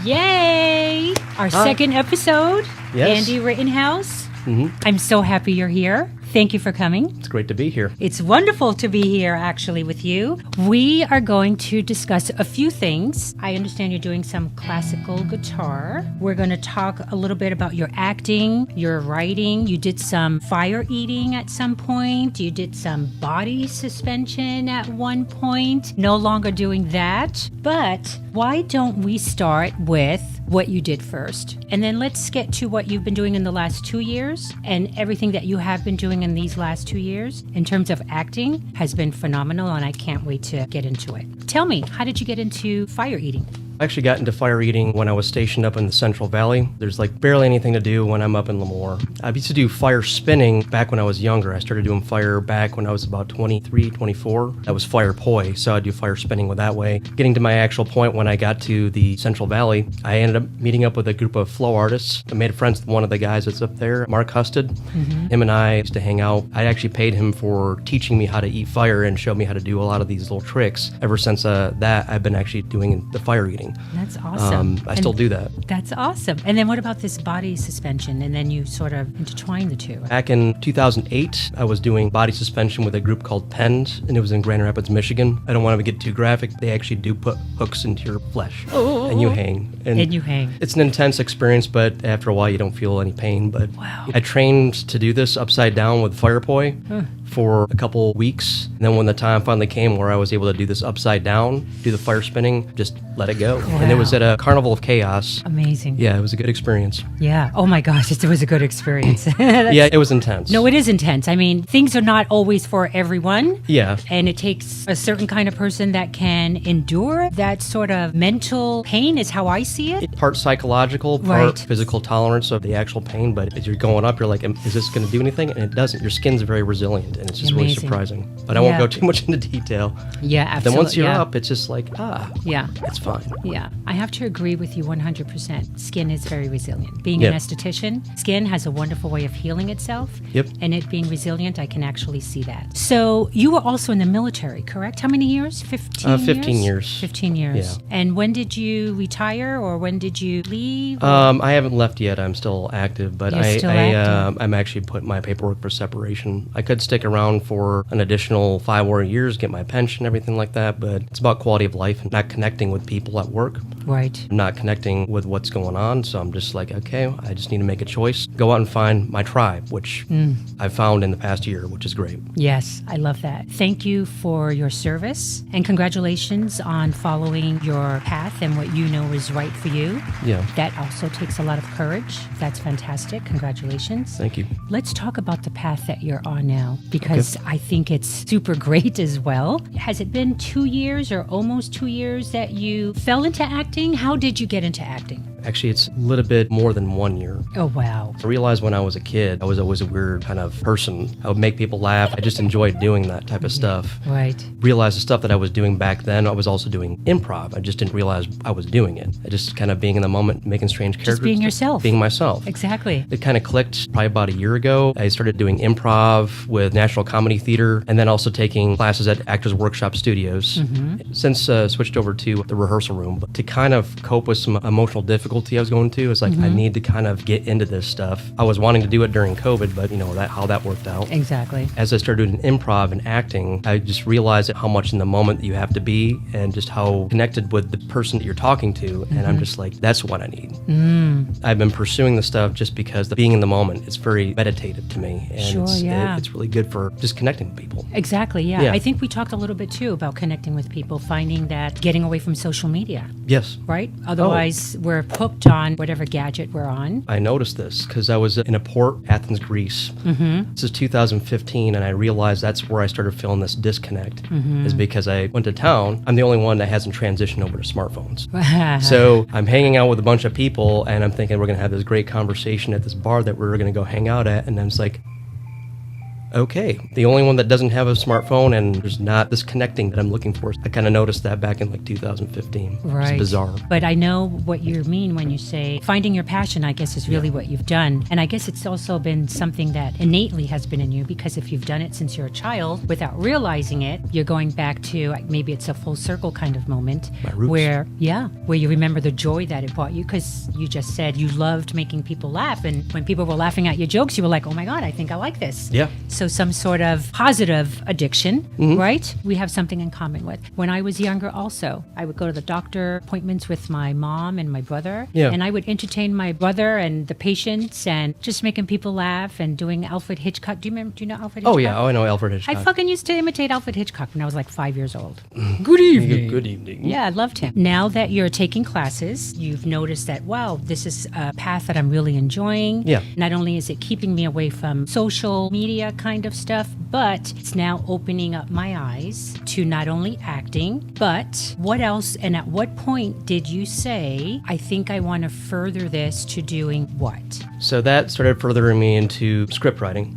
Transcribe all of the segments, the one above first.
Yay! Our second episode, Yes. Andy Rittenhouse. Mm-hmm. I'm so happy you're here. Thank you for coming. It's great to be here. It's wonderful to be here, actually, with you. We are going to discuss a few things. I understand you're doing some classical guitar. We're going to talk a little bit about your acting, your writing. You did some fire eating at some point. You did some body suspension at one point. No longer doing that. But why don't we start with what you did first? And then let's get to what you've been doing in the last 2 years, and everything that you have been doing in these last 2 years in terms of acting has been phenomenal, and I can't wait to get into it. Tell me, how did you get into fire eating? I actually got into fire eating when I was stationed up in the Central Valley. There's like barely anything to do when I'm up in Lemoore. I used to do fire spinning back when I was younger. I started doing fire back when I was about 23, 24. That was fire poi, so I'd do fire spinning with that way. Getting to my actual point when I got to the Central Valley, I ended up meeting up with a group of flow artists. I made friends with one of the guys that's up there, Mark Husted. Mm-hmm. Him and I used to hang out. I actually paid him for teaching me how to eat fire and showed me how to do a lot of these little tricks. Ever since that, I've been actually doing the fire eating. That's awesome. I still do that. That's awesome. And then what about this body suspension? And then you sort of intertwine the two. Back in 2008, I was doing body suspension with a group called Penned, and it was in Grand Rapids, Michigan. I don't want to get too graphic. They actually do put hooks into your flesh, and you hang. And you hang. It's an intense experience, but after a while, you don't feel any pain. But wow. I trained to do this upside down with fire poi for a couple weeks. And then when the time finally came where I was able to do this upside down, do the fire spinning, just let it go. Wow. And it was at a Carnival of Chaos. Amazing. Yeah, it was a good experience. Yeah. Oh my gosh, it was a good experience. Yeah, it was intense. No, it is intense. I mean, things are not always for everyone. Yeah. And it takes a certain kind of person that can endure that sort of mental pain is how I see it. Part psychological, part Right. physical tolerance of the actual pain. But as you're going up, you're like, is this going to do anything? And it doesn't. Your skin's very resilient, and it's just really Amazing. surprising. But I won't Yeah. go too much into detail. Yeah, absolutely. Then once you're yeah. up, it's just like, Yeah. it's fine. Yeah, I have to agree with you 100%. Skin is very resilient. Being an Yep. esthetician, skin has a wonderful way of healing itself. Yep. And it being resilient, I can actually see that. So you were also in the military, correct? How many years? 15 15 years. 15 years. Yeah. And when did you retire, or when did you leave? I haven't left yet. I'm still active, but You're still active. I'm actually putting my paperwork for separation. I could stick around for an additional 5 more years, get my pension, everything like that, but it's about quality of life and not connecting with people at work. Right. I'm not connecting with what's going on, so I'm just like, okay, I just need to make a choice. Go out and find my tribe, which I've found in the past year, which is great. Yes, I love that. Thank you for your service, and congratulations on following your path and what you know is right for you. Yeah. That also takes a lot of courage. That's fantastic. Congratulations. Thank you. Let's talk about the path that you're on now, because I think it's super great as well. Has it been 2 years or almost 2 years that you fell into acting? How did you get into acting? Actually, it's a little bit more than 1 year. Oh, wow. I realized when I was a kid, I was always a weird kind of person. I would make people laugh. I just enjoyed doing that type of stuff. Right. Realized the stuff that I was doing back then, I was also doing improv. I just didn't realize I was doing it. I just kind of being in the moment, making strange characters. Just being yourself. Being myself. Exactly. It kind of clicked probably about a year ago. I started doing improv with National Comedy Theater and then also taking classes at Actors Workshop Studios. Mm-hmm. Since switched over to the rehearsal room. But to kind of cope with some emotional difficulty I was going to, it's like I need to kind of get into this stuff. I was wanting to do it during COVID, but you know how that worked out. Exactly. As I started doing improv and acting, I just realized how much in the moment you have to be and just how connected with the person that you're talking to. And I'm just like, that's what I need. I've been pursuing the stuff just because being in the moment, it's very meditative to me. And Sure, yeah. it's really good for just connecting with people. Exactly, yeah. Yeah. I think we talked a little bit too about connecting with people, finding that getting away from social media, Yes. right? Otherwise, we're hooked on whatever gadget we're on. I noticed this because I was in a port, Athens, Greece. This is 2015, and I realized that's where I started feeling this disconnect, is because I went to town. I'm the only one that hasn't transitioned over to smartphones. So I'm hanging out with a bunch of people, and I'm thinking we're going to have this great conversation at this bar that we're going to go hang out at, and I'm just like, okay. The only one that doesn't have a smartphone and there's not this connecting that I'm looking for. I kind of noticed that back in like 2015. Right. It's bizarre. But I know what you mean when you say finding your passion, I guess, is really what you've done. And I guess it's also been something that innately has been in you, because if you've done it since you're a child without realizing it, you're going back to maybe it's a full circle kind of moment. My roots. Where you remember the joy that it brought you, because you just said you loved making people laugh. And when people were laughing at your jokes, you were like, oh my God, I think I like this. Yeah. So some sort of positive addiction, right? We have something in common with. When I was younger also, I would go to the doctor appointments with my mom and my brother. Yeah. And I would entertain my brother and the patients and just making people laugh and doing Alfred Hitchcock. Do you know Alfred Hitchcock? Oh, yeah. Oh, I know Alfred Hitchcock. I fucking used to imitate Alfred Hitchcock when I was like 5 years old. Good evening. Good evening. Yeah, I loved him. Now that you're taking classes, you've noticed that, wow, this is a path that I'm really enjoying. Yeah. Not only is it keeping me away from social media kind of stuff, but it's now opening up my eyes to not only acting, but what else and at what point did you say, I think I want to further this to doing what? So that started furthering me into script writing.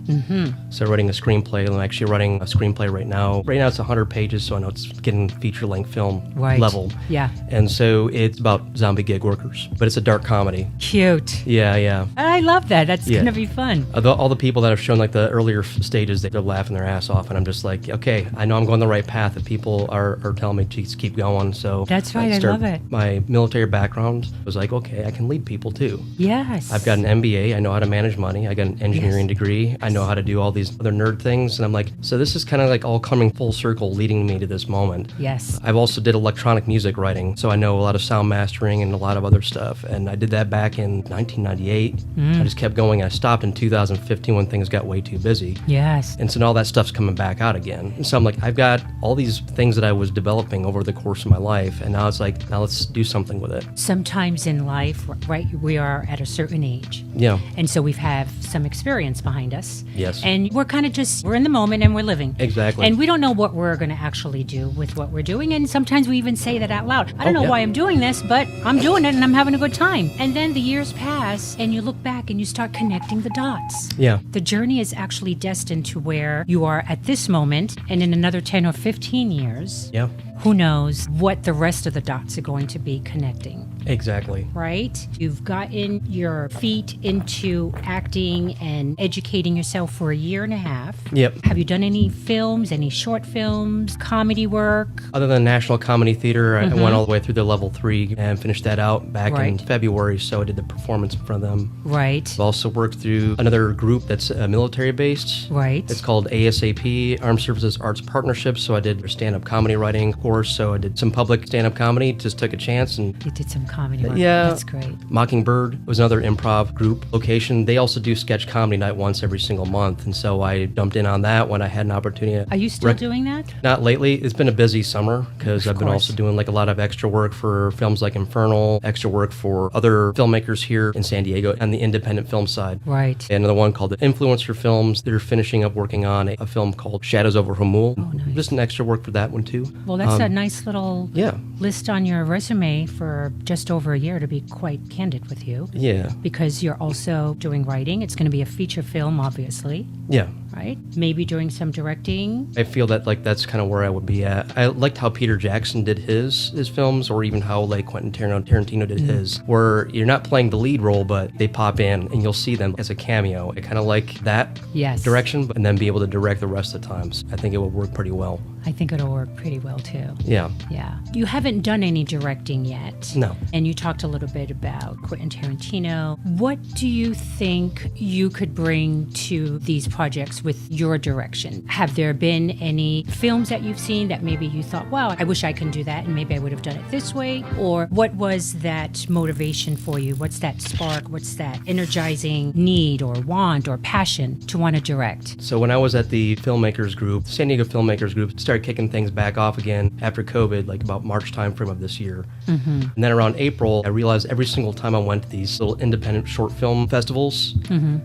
So writing a screenplay. I'm actually writing a screenplay right now. Right now it's 100 pages, so I know it's getting feature-length film level. Yeah. And so it's about zombie gig workers, but it's a dark comedy. Cute. Yeah. I love that. That's going to be fun. All the people that have shown like the earlier stages, they're laughing their ass off, and I'm just like, okay, I know I'm going the right path. That people are telling me to keep going. So that's right. I love it. My military background was like, okay, I can lead people too. Yes. I've got an MBA. I know how to manage money. I got an engineering degree. I know how to do all these other nerd things, and I'm like, so this is kind of like all coming full circle, leading me to this moment. Yes. I've also did electronic music writing, so I know a lot of sound mastering and a lot of other stuff. And I did that back in 1998. I just kept going. I stopped in 2015 when things got way too busy. Yes. And so now all that stuff's coming back out again. And so I'm like, I've got all these things that I was developing over the course of my life, and now it's like, now let's do something with it. Sometimes in life, right, we are at a certain age. Yeah. And so we've had some experience behind us. Yes. And we're kind of we're in the moment and we're living. Exactly. And we don't know what we're going to actually do with what we're doing. And sometimes we even say that out loud. I don't know why I'm doing this, but I'm doing it and I'm having a good time. And then the years pass and you look back and you start connecting the dots. Yeah. The journey is actually destined to where you are at this moment, and in another 10 or 15 years, Yeah. who knows what the rest of the dots are going to be connecting. Exactly. Right? You've gotten your feet into acting and educating yourself for a year and a half. Yep. Have you done any films, any short films, comedy work? Other than National Comedy Theater, I went all the way through the level 3 and finished that out back in February, so I did the performance in front of them. Right. I've also worked through another group that's military-based. Right. It's called ASAP, Armed Services Arts Partnership, so I did their stand-up comedy writing course, so I did some public stand-up comedy, just took a chance. And You did some comedy work. Yeah. That's great. Mockingbird was another improv group location. They also do sketch comedy night once every single month, and so I jumped in on that when I had an opportunity. Are you still doing that? Not lately. It's been a busy summer because I've been course. also doing like a lot of extra work for films like Infernal, extra work for other filmmakers here in San Diego on the independent film side. Right. And another one called the Influencer Films. They're finishing up working on a film called Shadows over Hamul. Oh, nice. Just an extra work for that one too. Well, that's a nice little Yeah. list on your resume for just over a year, to be quite candid with you. Yeah. Because you're also doing writing. It's going to be a feature film, obviously, Yeah. right? Maybe doing some directing. I feel that like that's kind of where I would be at. I liked how Peter Jackson did his films, or even how like Quentin Tarantino did his, where you're not playing the lead role, but they pop in and you'll see them as a cameo. I kind of like that Yes. direction, and then be able to direct the rest of the times. I think it would work pretty well. I think it'll work pretty well, too. Yeah. Yeah. You haven't done any directing yet. No. And you talked a little bit about Quentin Tarantino. What do you think you could bring to these projects with your direction? Have there been any films that you've seen that maybe you thought, wow, I wish I could do that and maybe I would have done it this way? Or what was that motivation for you? What's that spark? What's that energizing need or want or passion to want to direct? So when I was at the filmmakers group, San Diego Filmmakers Group, started kicking things back off again after COVID, like about March timeframe of this year. And then around April, I realized every single time I went to these little independent short film festivals,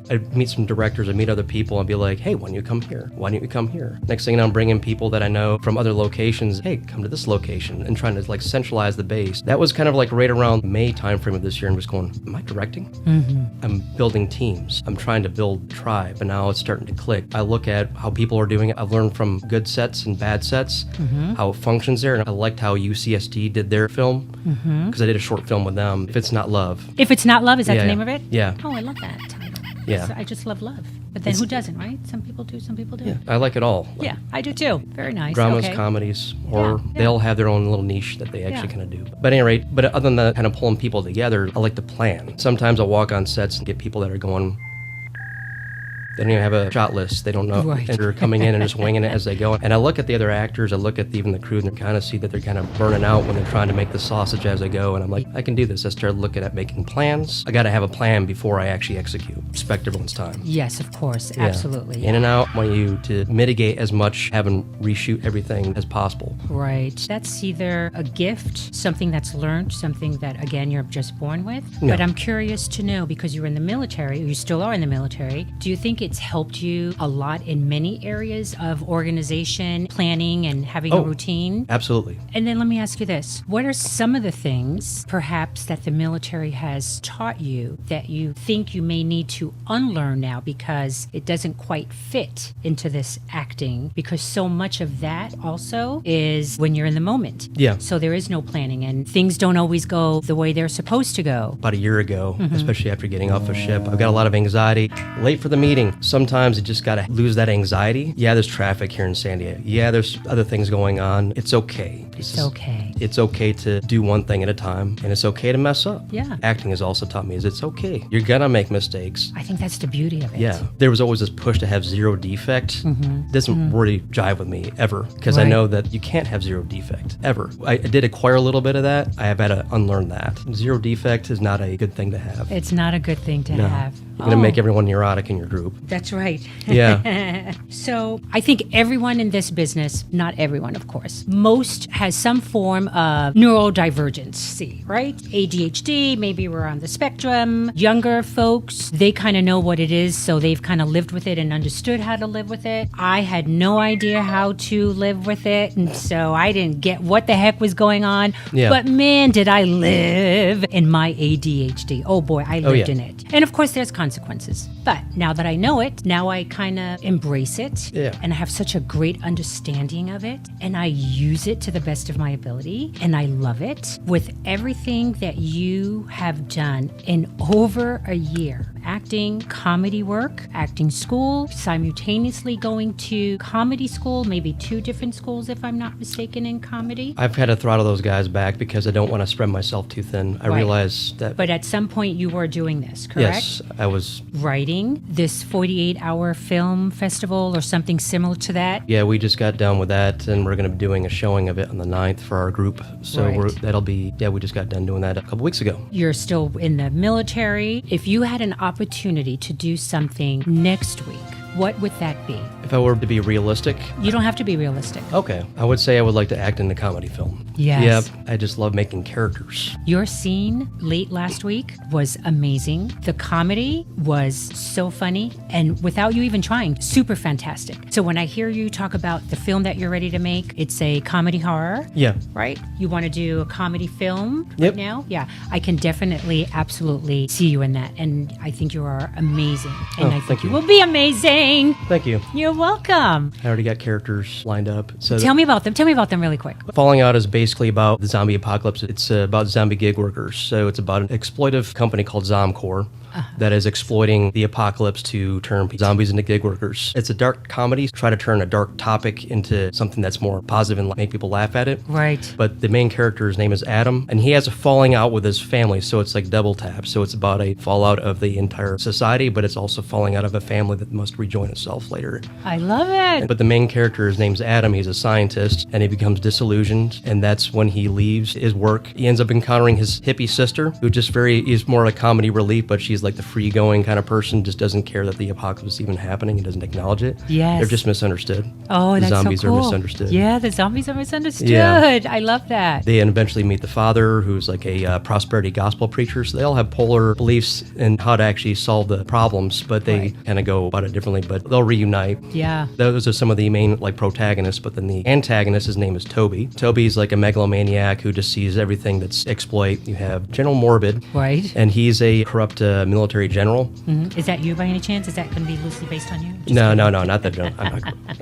I'd meet some directors, I'd meet other people, and be like, hey, why don't you come here? Why don't you come here? Next thing you know, I'm bringing people that I know from other locations. Hey, come to this location, and trying to like centralize the base. That was kind of like right around May timeframe of this year. I'm just going, am I directing? I'm building teams. I'm trying to build tribe, and now it's starting to click. I look at how people are doing it. I've learned from good sets and bad sets, how it functions there. And I liked how UCSD did their film, because I did a short film with them. If It's Not Love. If It's Not Love, is that the name of it? Yeah. Oh, I love that title. Yeah. So I just love love. But then who doesn't, right? Some people do, some people do. Yeah, I like it all. Like Yeah, I do too. Very nice. dramas, Okay. comedies, horror. Yeah. They all have their own little niche that they actually kind of do. But at any rate, but other than that kind of pulling people together, I like to plan. Sometimes I'll walk on sets and get people that are going, they don't even have a shot list. They don't know. Right. And they're coming in and just winging it as they go. And I look at the other actors, I look at even the crew, and I kind of see that they're kind of burning out when they're trying to make the sausage as they go. And I'm like, I can do this. I started looking at making plans. I got to have a plan before I actually execute. Respect everyone's time. Yes, of course. Yeah. Absolutely. In and out, I want you to mitigate as much, having reshoot everything as possible. Right. That's either a gift, something that's learned, something that, again, you're just born with. Yeah. But I'm curious to know, because you're in the military, or you still are in the military, do you think it's helped you a lot in many areas of organization, planning, and having a routine? Absolutely. And then let me ask you this. What are some of the things, perhaps, that the military has taught you that you think you may need to unlearn now because it doesn't quite fit into this acting? Because so much of that also is when you're in the moment. Yeah. So there is no planning, and things don't always go the way they're supposed to go. About a year ago, especially after getting off a ship, I've got a lot of anxiety. Late for the meeting. Sometimes you just got to lose that anxiety. Yeah, there's traffic here in San Diego. Yeah, there's other things going on. It's okay. It's okay. It's okay to do one thing at a time, and it's okay to mess up. Yeah. Acting has also taught me is it's okay. You're gonna make mistakes. I think that's the beauty of it. Yeah. There was always this push to have zero defect. Doesn't really jive with me ever, because I Right. know that you can't have zero defect ever. I did acquire a little bit of that. I have had to unlearn that. Zero defect is not a good thing to have. It's not a good thing to No. have. You're gonna make everyone neurotic in your group. That's right. Yeah. So I think everyone in this business, not everyone, of course, most has some form of neurodivergency, right? ADHD, maybe we're on the spectrum. Younger folks, they kind of know what it is, so they've kind of lived with it and understood how to live with it. I had no idea how to live with it, and so I didn't get what the heck was going on. Yeah. But man, did I live in my ADHD. Oh boy, I lived yeah. in it. And of course, there's consequences. But now that I know it, now I kind of embrace it. Yeah. And I have such a great understanding of it. And I use it to the best of my ability. And I love it. With everything that you have done in over a year, acting, comedy work, acting school, simultaneously going to comedy school, maybe 2 different schools, if I'm not mistaken, in comedy. I've had to throttle those guys back because I don't want to spread myself too thin. I Right. realize that. But at some point, you were doing this, correct? Yes, I was. Writing this 48-hour film festival or something similar to that. Yeah, we just got done with that, and we're going to be doing a showing of it on the 9th for our group. So Right. that'll be, we just got done doing that a couple weeks ago. You're still in the military. If you had an opportunity to do something next week, what would that be? If I were to be realistic, You don't have to be realistic. okay, I would say I would like to act in the comedy film. Yes. Yep, I just love making characters. Your scene late last week was amazing. The comedy was so funny, and without you even trying, super fantastic. So when I hear you talk about the film that you're ready to make, it's a comedy horror. Yeah. Right? You want to do a comedy film Yep. right now? Yeah. I can definitely, absolutely see you in that. And I think you are amazing. And I think thank you you. will be amazing. Thank you. You're welcome. I already got characters lined up. So Tell me about them. Tell me about them really quick. Falling Out is basically about the zombie apocalypse. It's about zombie gig workers. So it's about an exploitive company called Zomcore that is exploiting the apocalypse to turn zombies into gig workers. It's a dark comedy, try to turn a dark topic into something that's more positive and make people laugh at it. Right. But the main character's name is Adam, and he has a falling out with his family, so it's like double tap. So it's about a fallout of the entire society, but it's also falling out of a family that must rejoin itself later. I love it. But the main character, his name's Adam. He's a scientist, and he becomes disillusioned, and that's when he leaves his work. He ends up encountering his hippie sister, who just is more like comedy relief, but she's like the free-going kind of person, just doesn't care that the apocalypse is even happening and doesn't acknowledge it. Yes. They're just misunderstood. Oh, the that's zombies so cool. are misunderstood. Yeah, the zombies are misunderstood. Yeah. I love that. They eventually meet the father, who's like a prosperity gospel preacher. So they all have polar beliefs in how to actually solve the problems, but they Right. kind of go about it differently. but they'll reunite. Yeah. Those are some of the main like protagonists, but then the antagonist, his name is Toby. Toby's like a megalomaniac who just sees everything that's exploit. You have General Morbid. Right. And he's a corrupt military general. Mm-hmm. Is that you by any chance? Is that going to be loosely based on you? No, not that general.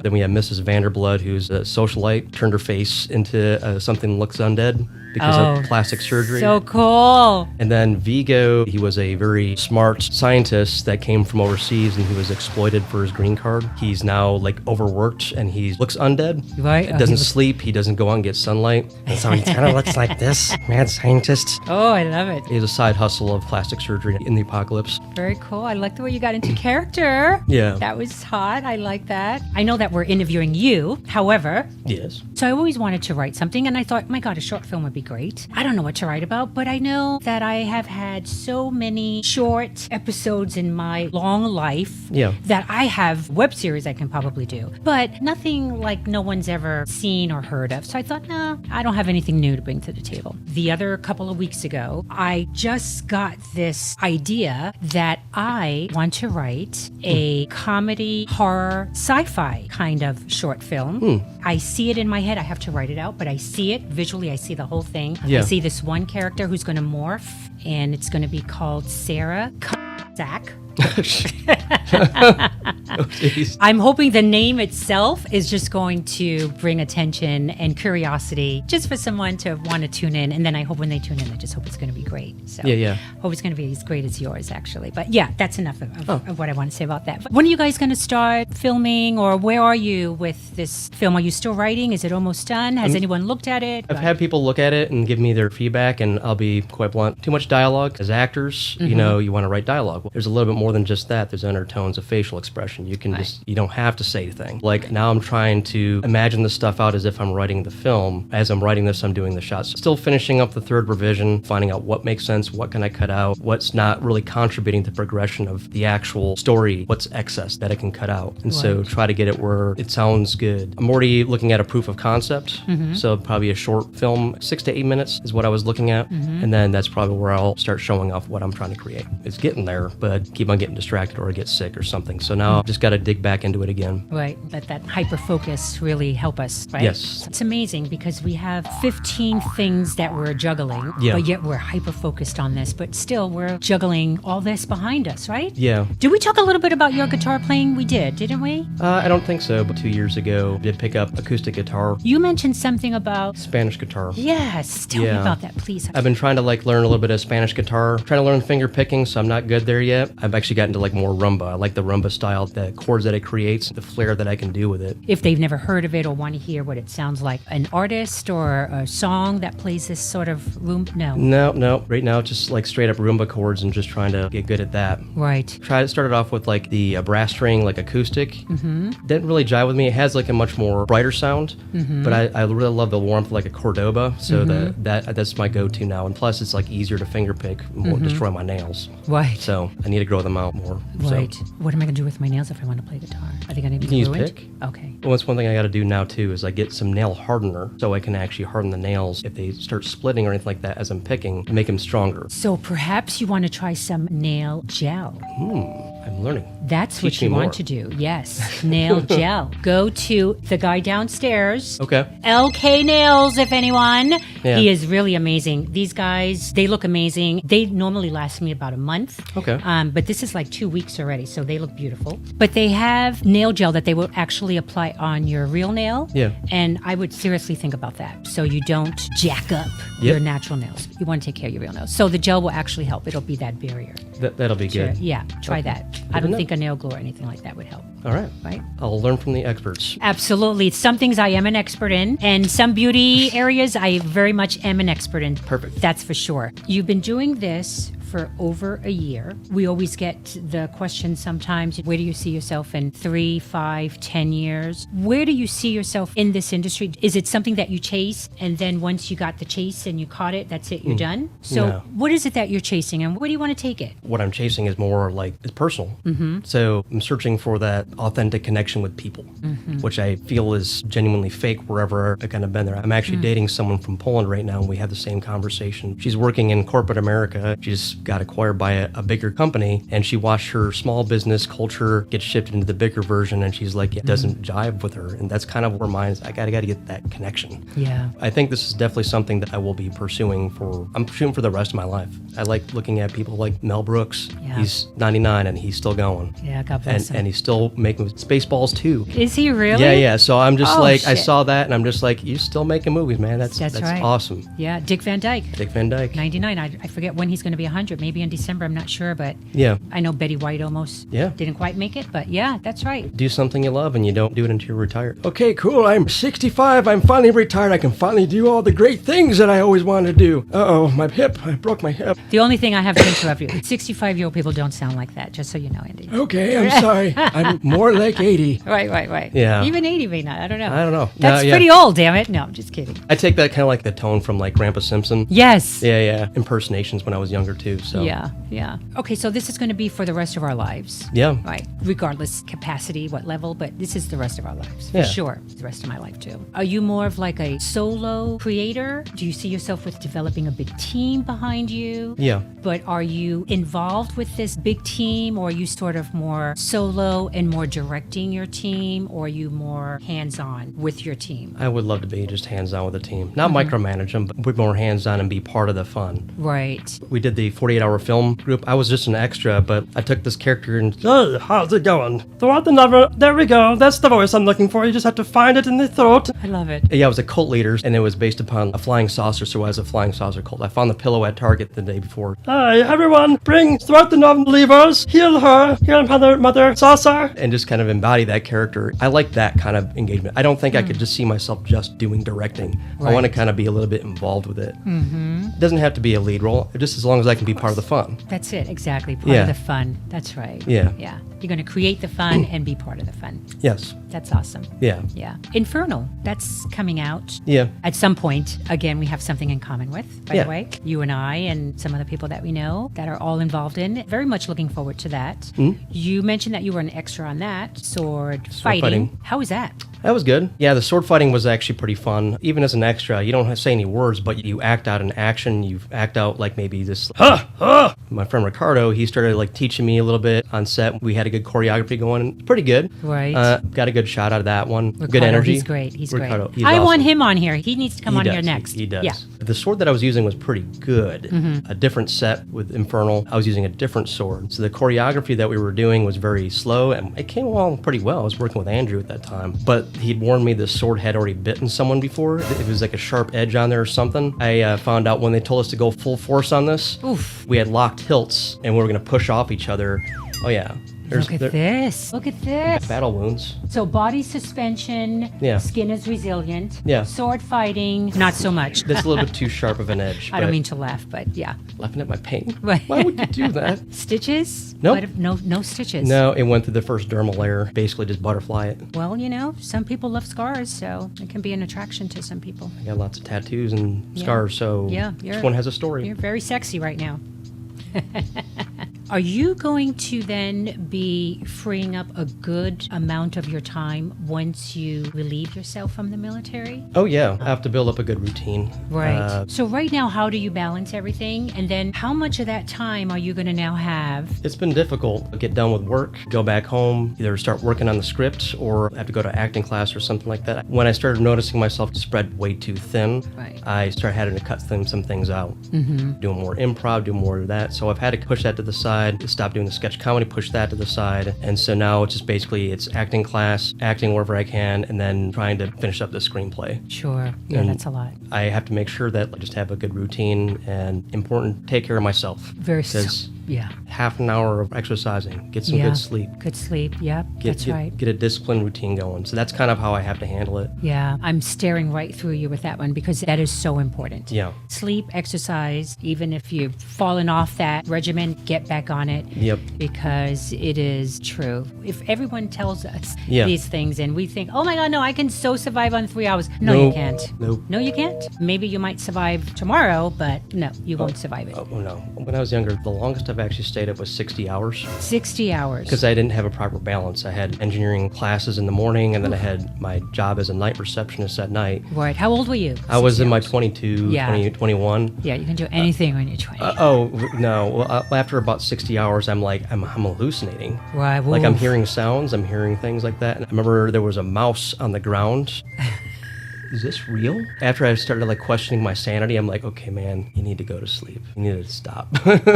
Then we have Mrs. Vanderblood, who's a socialite, turned her face into something that looks undead because of plastic surgery. So cool. And then Vigo, he was a very smart scientist that came from overseas and he was exploited for his green card. He's now like overworked and he looks undead. Right. He doesn't sleep. He doesn't go out and get sunlight. And so he kind of looks like this mad scientist. Oh, I love it. He has a side hustle of plastic surgery in the apocalypse. Very cool. I like the way you got into character. Yeah. That was hot. I like that. I know that we're interviewing you. However, Yes. so I always wanted to write something and I thought, my God, a short film would be great. I don't know what to write about, but I know that I have had so many short episodes in my long life that I have web series I can probably do, but nothing like no one's ever seen or heard of. So I thought, no, I don't have anything new to bring to the table. The other couple of weeks ago, I just got this idea that I want to write a comedy, horror, sci-fi kind of short film. I see it in my head. I have to write it out, but I see it visually. I see the whole thing. Yeah. I see this one character who's going to morph, and it's going to be called Sarah Zach. Oh, geez. I'm hoping the name itself is just going to bring attention and curiosity just for someone to want to tune in. And then I hope when they tune in, I just hope it's going to be great. So Yeah. hope it's going to be as great as yours, actually. But yeah, that's enough of what I want to say about that. But when are you guys going to start filming, or where are you with this film? Are you still writing? Is it almost done? Has anyone looked at it? I've had people look at it and give me their feedback, and I'll be quite blunt. Too much dialogue. As actors, you know, you want to write dialogue. There's a little bit more than just that. There's undertones of facial expression. You can you don't have to say anything. Like now I'm trying to imagine the stuff out as if I'm writing the film. As I'm writing this, I'm doing the shots. Still finishing up the third revision, finding out what makes sense, what can I cut out, what's not really contributing to progression of the actual story, what's excess that I can cut out. And so try to get it where it sounds good. I'm already looking at a proof of concept. So probably a short film, 6 to 8 minutes is what I was looking at. And then that's probably where I'll start showing off what I'm trying to create. It's getting there, but keep on getting distracted or I get sick or something. So now I've just got to dig back into it again. Right. Let that hyper focus really help us, right? Yes. It's amazing because we have 15 things that we're juggling, but yet we're hyper focused on this, but still we're juggling all this behind us, right? Yeah. Did we talk a little bit about your guitar playing? We did, didn't we? I don't think so, but 2 years ago, I did pick up acoustic guitar, You mentioned something about... Spanish guitar. Yes. Tell me about that, please. I've been trying to learn a little bit of Spanish guitar, trying to learn finger picking, so I'm not good there yet. I've actually gotten to more rumba. I like the rumba style, the chords that it creates, the flair that I can do with it. If they've never heard of it or want to hear what it sounds like, an artist or a song that plays this sort of room? No. No. Right now, it's just straight up rumba chords and just trying to get good at that. Right. Started off with the brass string, acoustic. Didn't really jive with me. It has a much more brighter sound, but I really love the warmth like a Cordoba, so that's my go-to now. And plus, it's easier to finger pick and won't destroy my nails. Right. So I need to grow them out more. Right. So. What am I going to do with my nails if I want to play guitar? Are they going to be You can use ruined? pick. Okay. Well, that's one thing I got to do now too is I get some nail hardener so I can actually harden the nails if they start splitting or anything like that as I'm picking to make them stronger. So perhaps you want to try some nail gel. I'm learning. That's Teach what you me want more. to do. Yes. Nail gel. Go to the guy downstairs. Okay. LK Nails, if anyone. Yeah. He is really amazing. These guys, they look amazing. They normally last me about a month. Okay. But this is 2 weeks already, so they look beautiful. But they have nail gel that they will actually apply on your real nail. Yeah. And I would seriously think about that. So you don't jack up your natural nails. You want to take care of your real nails. So the gel will actually help. It'll be that barrier. That'll be good. Yeah, try that. I to don't know. think a nail glue or anything like that would help. All right. Right? I'll learn from the experts. Absolutely. Some things I am an expert in, and some beauty areas I very much am an expert in. Perfect. That's for sure. You've been doing this for over a year. We always get the question sometimes, where do you see yourself in 3, 5, 10 years? Where do you see yourself in this industry? Is it something that you chase, and then once you got the chase and you caught it, that's it, you're done? So No. what is it that you're chasing, and where do you want to take it? What I'm chasing is more it's personal. So I'm searching for that authentic connection with people, which I feel is genuinely fake wherever I kind of been there. I'm actually dating someone from Poland right now, and we have the same conversation. She's working in corporate America. She's got acquired by a bigger company, and she watched her small business culture get shifted into the bigger version, and she's like, it doesn't jive with her. And that's kind of where mine is. I gotta get that connection. Yeah. I think this is definitely something that I will be pursuing I'm pursuing for the rest of my life. I like looking at people like Mel Brooks. Yeah. He's 99 and he's still going. Yeah, God bless him. And he's still making Spaceballs too. Is he really? Yeah. So I'm just I shit. saw that and I'm just like, you're still making movies, man. That's right. awesome. Yeah, Dick Van Dyke. Dick Van Dyke. 99. I forget when he's going to be 100. Maybe in December. I'm not sure, but Yeah. I know Betty White almost didn't quite make it, but yeah, that's right. Do something you love and you don't do it until you're retired. Okay, cool. I'm 65. I'm finally retired. I can finally do all the great things that I always wanted to do. Uh-oh, my hip. I broke my hip. The only thing I have to interrupt you, 65-year-old people don't sound like that, just so you know, Andy. Okay, I'm sorry. I'm more like 80. Right. Yeah. Even 80 may not. I don't know. No, That's yeah. pretty old, damn it. No, I'm just kidding. I take that kind of like the tone from like Grandpa Simpson. Yes. Yeah. Impersonations when I was younger too. So Yeah. Okay, so this is going to be for the rest of our lives. Yeah. Right. Regardless capacity, what level, but this is the rest of our lives. For Yeah. sure. The rest of my life too. Are you more of like a solo creator? Do you see yourself with developing a big team behind you? Yeah. But are you involved with this big team, or are you sort of more solo and more directing your team, or are you more hands-on with your team? I would love to be just hands-on with the team. Not micromanage them, but be more hands-on and be part of the fun. Right. We did the 48-hour film group. I was just an extra, but I took this character and Hey, how's it going? Throughout the novel, there we go. That's the voice I'm looking for. You just have to find it in the throat. I love it. yeah, I was a cult leader, and it was based upon a flying saucer, so I was a flying saucer cult. I found the pillow at Target the day before. Hi, everyone. Bring throughout the novel levers. Heal her. Heal mother saucer. And just kind of embody that character. I like that kind of engagement. I don't think I could just see myself just doing directing. I want to kind of be a little bit involved with it. It doesn't have to be a lead role, just as long as I can be part of the fun. That's it, exactly. Part of the fun. That's right. Yeah. You're going to create the fun and be part of the fun. Yes. That's awesome. Yeah. Infernal, that's coming out. Yeah. At some point. Again, we have something in common with, by Yeah. the way. You and I and some other people that we know that are all involved in it. Very much looking forward to that. You mentioned that you were an extra on that. Sword fighting. How was that? That was good. Yeah, the sword fighting was actually pretty fun. Even as an extra, you don't have to say any words, but you act out an action. You act out like maybe this. My friend Ricardo, he started like teaching me a little bit on set. We had a good choreography going. Pretty good. Right. Got a good shot out of that one. Ricardo, good energy. He's great. He's Ricardo, great. he's I want awesome. him on here. He needs to come on here next. He does. Yeah. The sword that I was using was pretty good. A different set with Infernal. I was using a different sword. So the choreography that we were doing was very slow, and it came along pretty well. I was working with Andrew at that time. But he'd warned me this sword had already bitten someone before. It was like a sharp edge on there or something. I found out when they told us to go full force on this, we had locked hilts, and we were going to push off each other. Oh, yeah. Look at this. Look at this. Battle wounds. So body suspension, Yeah. skin is resilient. Yeah. Sword fighting, not so much. That's a little bit too sharp of an edge. I don't but mean to laugh, but yeah. laughing at my pain? Right. Why would you do that? Stitches? Nope. What if- no stitches. No, it went through the first dermal layer. Basically just butterfly it. Well, you know, some people love scars, so it can be an attraction to some people. I got lots of tattoos and scars, so each one has a story. You're very sexy right now. Are you going to then be freeing up a good amount of your time once you relieve yourself from the military? Oh, yeah. I have to build up a good routine. Right. So right now, how do you balance everything? And then how much of that time are you going to now have? It's been difficult to get done with work, go back home, either start working on the script or have to go to acting class or something like that. When I started noticing myself spread way too thin, I started having to cut some things out. Doing more improv, doing more of that. So I've had to push that to the side, stop doing the sketch comedy, push that to the side. And so now it's just basically it's acting class, acting wherever I can, and then trying to finish up the screenplay. Sure. Yeah, And that's a lot. I have to make sure that I just have a good routine and important, take care of myself. Because yeah. half an hour of exercising, get some good sleep. Good sleep. Yep. That's right. Get a disciplined routine going. So that's kind of how I have to handle it. Yeah. I'm staring right through you with that one because that is so important. Yeah. Sleep, exercise, even if you've fallen off that regimen, get back on it. Yep. Because it is true. If everyone tells us Yeah. these things and we think, oh my God, no, I can so survive on 3 hours. No, Nope. you can't. Nope. No, you can't. Maybe you might survive tomorrow, but no, you won't survive it. Oh, no. When I was younger, the longest I've actually stayed stayed up was 60 hours 60 hours. because I didn't have a proper balance. I had engineering classes in the morning, and then I had my job as a night receptionist at night. Right. How old were you? I was 60 in my hours. 22, Yeah. 21. Yeah, you can do anything when you're 20. No. Well, after about 60 hours, I'm like, I'm hallucinating. Right. Like I'm Oof. hearing sounds, I'm hearing things like that. And I remember there was a mouse on the ground. Is this real? After I started like questioning my sanity, I'm like, okay, man, you need to go to sleep. You need to stop.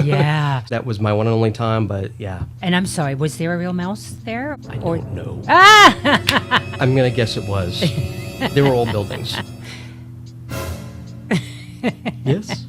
Yeah. That was my one and only time, but yeah, And I'm sorry, was there a real mouse there? I don't know. Ah! I'm gonna guess it was. They were old buildings. Yes.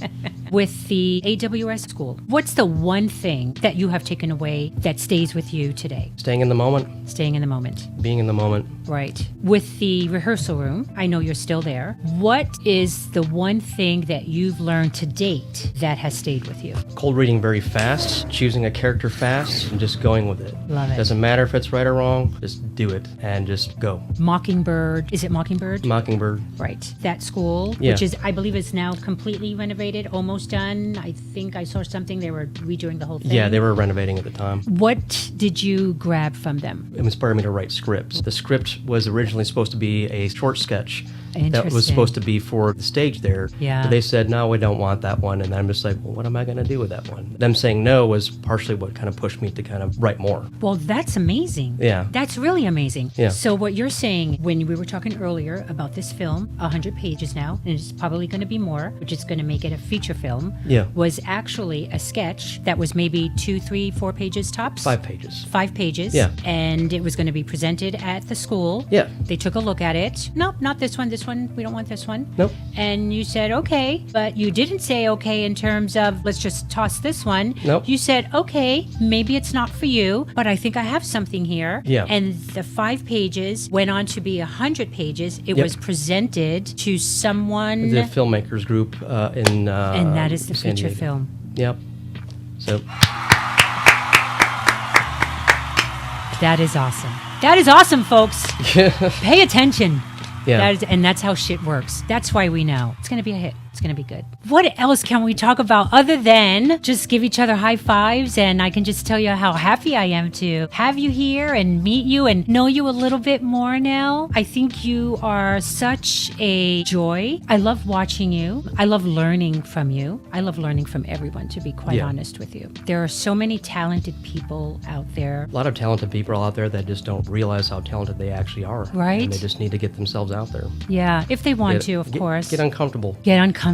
With the AWS school, what's the one thing that you have taken away that stays with you today? Staying in the moment, Staying in the moment. being in the moment. Right. With the rehearsal room, I know you're still there. What is the one thing that you've learned to date that has stayed with you? Cold reading very fast, choosing a character fast, and just going with it. Love it. Doesn't matter if it's right or wrong, just do it and just go. Mockingbird. Is it Mockingbird? Mockingbird. Right. That school, Yeah. which is, I believe, is now completely renovated, almost done. I think I saw something. They were redoing the whole thing. Yeah, they were renovating at the time. What did you grab from them? It inspired me to write scripts. The script was originally supposed to be a short sketch that Interesting. was supposed to be for the stage there. Yeah. But they said, no, we don't want that one. And I'm just like, well, what am I going to do with that one? Them saying no was partially what kind of pushed me to kind of write more. Well, that's amazing. Yeah. That's really amazing. Yeah. So what you're saying when we were talking earlier about this film, 100 pages now, and it's probably going to be more, which is going to make it a feature film, Yeah. was actually a sketch that was maybe 2, 3, 4 pages tops? 5 pages. 5 pages. Yeah. And it was going to be presented at the school. Yeah. They took a look at it. Nope, not this one. This one, we don't want this one. Nope. And you said, okay, but you didn't say okay in terms of let's just toss this one. Nope. You said, okay, maybe it's not for you, but I think I have something here. Yeah. And the 5 pages went on to be 100 pages. It Yep. was presented to someone, The filmmakers group in and that is the San feature Diego. film. Yep. So That is awesome. That is awesome, folks. Pay attention. Yeah. That is, and that's how shit works. That's why we know it's going to be a hit. It's going to be good. What else can we talk about other than just give each other high fives? And I can just tell you how happy I am to have you here and meet you and know you a little bit more now. I think you are such a joy. I love watching you. I love learning from you. I love learning from everyone, to be quite Yeah. honest with you. There are so many talented people out there. a lot of talented people out there that just don't realize how talented they actually are. Right. And they just need to get themselves out there. Yeah, if they want Get- to, of get- course. Get uncomfortable. Get uncomfortable.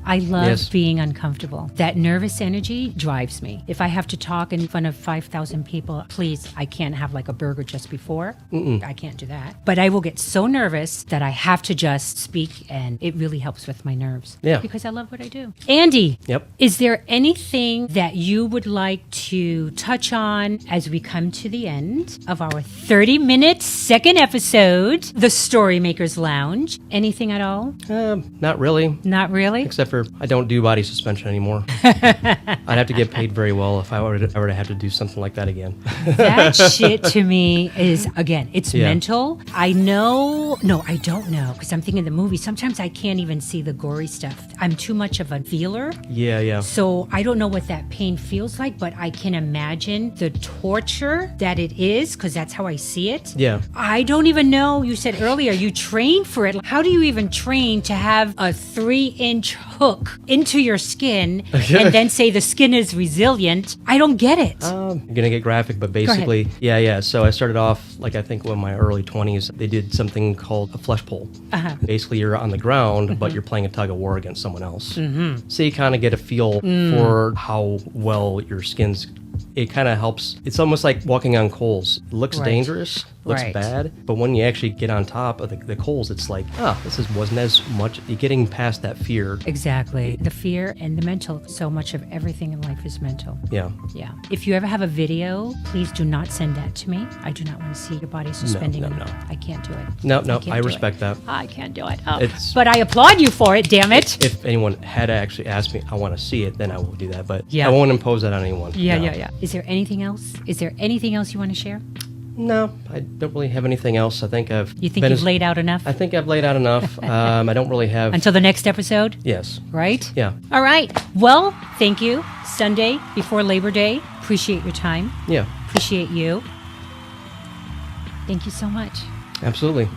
I love Yes. being uncomfortable. That nervous energy drives me. If I have to talk in front of 5,000 people, please, I can't have like a burger just before. I can't do that. But I will get so nervous that I have to just speak, and it really helps with my nerves. Yeah. Because I love what I do. Andy. Yep. Is there anything that you would like to touch on as we come to the end of our 30-minute second episode, The Storymaker's Lounge? Anything at all? Not really. Not really? Except for I don't do body suspension anymore. I'd have to get paid very well if I were to have to do something like that again. That shit to me is, again, it's Yeah. mental. I know, no, I don't know, because I'm thinking the movie. Sometimes I can't even see the gory stuff. I'm too much of a feeler. Yeah. So I don't know what that pain feels like, but I can imagine the torture that it is, because that's how I see it. Yeah. I don't even know. You said earlier you train for it. How do you even train to have a 3-inch hook into your skin and then say the skin is resilient? I don't get it. I'm gonna get graphic, but basically, yeah. So I started off like I think in my early 20s. They did something called a flesh pull. Basically, you're on the ground, but you're playing a tug of war against someone else. So you kind of get a feel for how well your skin's. It kind of helps. It's almost like walking on coals. It looks Right. dangerous, looks Right. bad, but when you actually get on top of the coals, it's like, wasn't as much. You're getting past that fear. Exactly. The fear and the mental. So much of everything in life is mental. Yeah. Yeah. If you ever have a video, please do not send that to me. I do not want to see your body suspending. no. I can't do it. No, can't I do respect it. that. I can't do it. Oh. It's- But I applaud you for it, damn it. If anyone had actually asked me, I want to see it, then I will do that. But Yeah. I won't impose that on anyone. Yeah, No. yeah. Is there anything else? Is there anything else you want to share? No, I don't really have anything else. I think I've. You think been you've laid out enough? I think I've laid out enough. I don't really have. Until the next episode, Yes. right? Yeah. All right. Well, thank you. Sunday before Labor Day. Appreciate your time. Yeah. Appreciate you. Thank you so much. Absolutely.